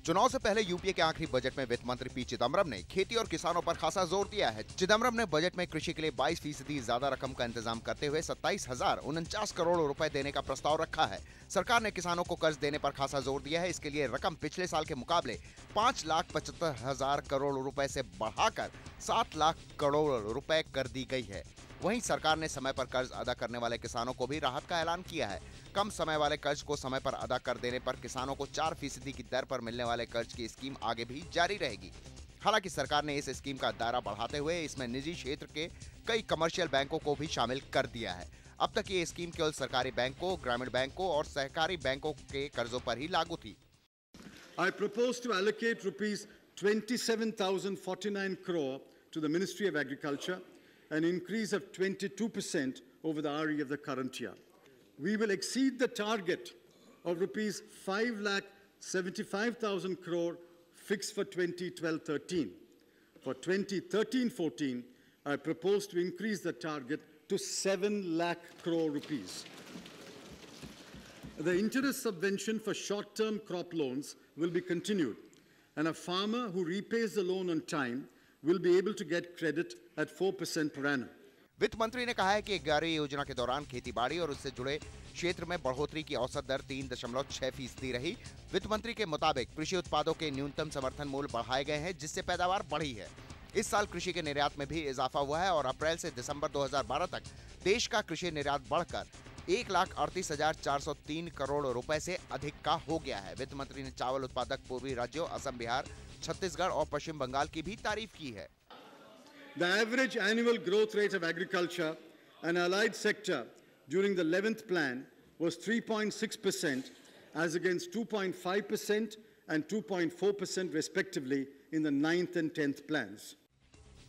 चुनाव से पहले यूपीए के आखिरी बजट में वित्त मंत्री पी चिदम्बरम ने खेती और किसानों पर खासा जोर दिया है। चिदम्बरम ने बजट में कृषि के लिए 22% ज्यादा रकम का इंतजाम करते हुए 27,049 करोड़ रुपए देने का प्रस्ताव रखा है। सरकार ने किसानों को कर्ज देने पर खासा जोर दिया है। इसके लिए रकम पिछले साल के मुकाबले 5,75,000 करोड़ रुपए से बढ़ाकर 7 लाख करोड़ रुपए कर दी गई है। वहीं सरकार ने समय पर कर्ज अदा करने वाले किसानों को भी राहत का ऐलान किया है। कम समय वाले कर्ज को समय पर अदा कर देने पर किसानों को 4% की दर पर मिलने वाले कर्ज की स्कीम आगे भी जारी रहेगी। हालांकि सरकार ने इस स्कीम का दायरा बढ़ाते हुए इसमें निजी क्षेत्र के कई कमर्शियल बैंकों को भी शामिल कर दिया है। अब तक ये स्कीम केवल सरकारी बैंकों, ग्रामीण बैंकों और सहकारी बैंकों के कर्जों पर ही लागू थी। I propose to allocate rupees 27,049 crore to the Ministry of Agriculture, an increase of 22% over the RE of the current year. We will exceed the target of rupees 5,75,000 crore fixed for 2012-13. For 2013-14, I propose to increase the target to 7 lakh crore rupees. The interest subvention for short-term crop loans will be continued, and a farmer who repays the loan on time will be able to get credit at 4% per annum. वित्त मंत्री ने कहा है कि 11वीं योजना के दौरान खेतीबाड़ी और उससे जुड़े क्षेत्र में बढ़ोतरी की औसत दर 3.6% रही। वित्त मंत्री के मुताबिक कृषि उत्पादों के न्यूनतम समर्थन मूल्य बढ़ाए गए हैं, जिससे पैदावार बढ़ी है। इस साल कृषि के निर्यात में भी इजाफा हुआ है और अप्रैल से दिसंबर 2012 तक देश का कृषि निर्यात बढ़कर 1,38,403 करोड़ रुपए से अधिक का हो गया है। वित्त मंत्री ने चावल उत्पादक पूर्वी राज्यों असम, बिहार, छत्तीसगढ़ और पश्चिम बंगाल की भी तारीफ की है। The average annual growth rate of agriculture and allied sector during the 11th plan was 3.6% as against 2.5% and 2.4% respectively in the 9th and 10th plans.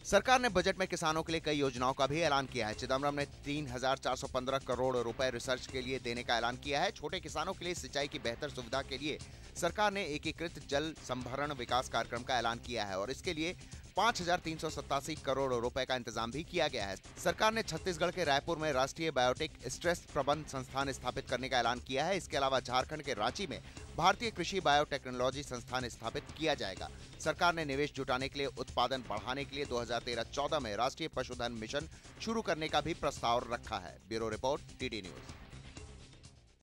सरकार ने बजट में किसानों के लिए कई योजनाओं का भी ऐलान किया है। चिदम्बरम ने 3,415 करोड़ रुपए रिसर्च के लिए देने का ऐलान किया है। छोटे किसानों के लिए सिंचाई की बेहतर सुविधा के लिए सरकार ने एकीकृत जल संभरण विकास कार्यक्रम का ऐलान किया है और इसके लिए 5,387 करोड़ रुपए का इंतजाम भी किया गया है। सरकार ने छत्तीसगढ़ के रायपुर में राष्ट्रीय बायोटेक स्ट्रेस प्रबंध संस्थान स्थापित करने का ऐलान किया है। इसके अलावा झारखंड के रांची में भारतीय कृषि बायोटेक्नोलॉजी संस्थान स्थापित किया जाएगा। सरकार ने निवेश जुटाने के लिए उत्पादन बढ़ाने के लिए 2013-14 में राष्ट्रीय पशुधन मिशन शुरू करने का भी प्रस्ताव रखा है। Bureau report, TD news.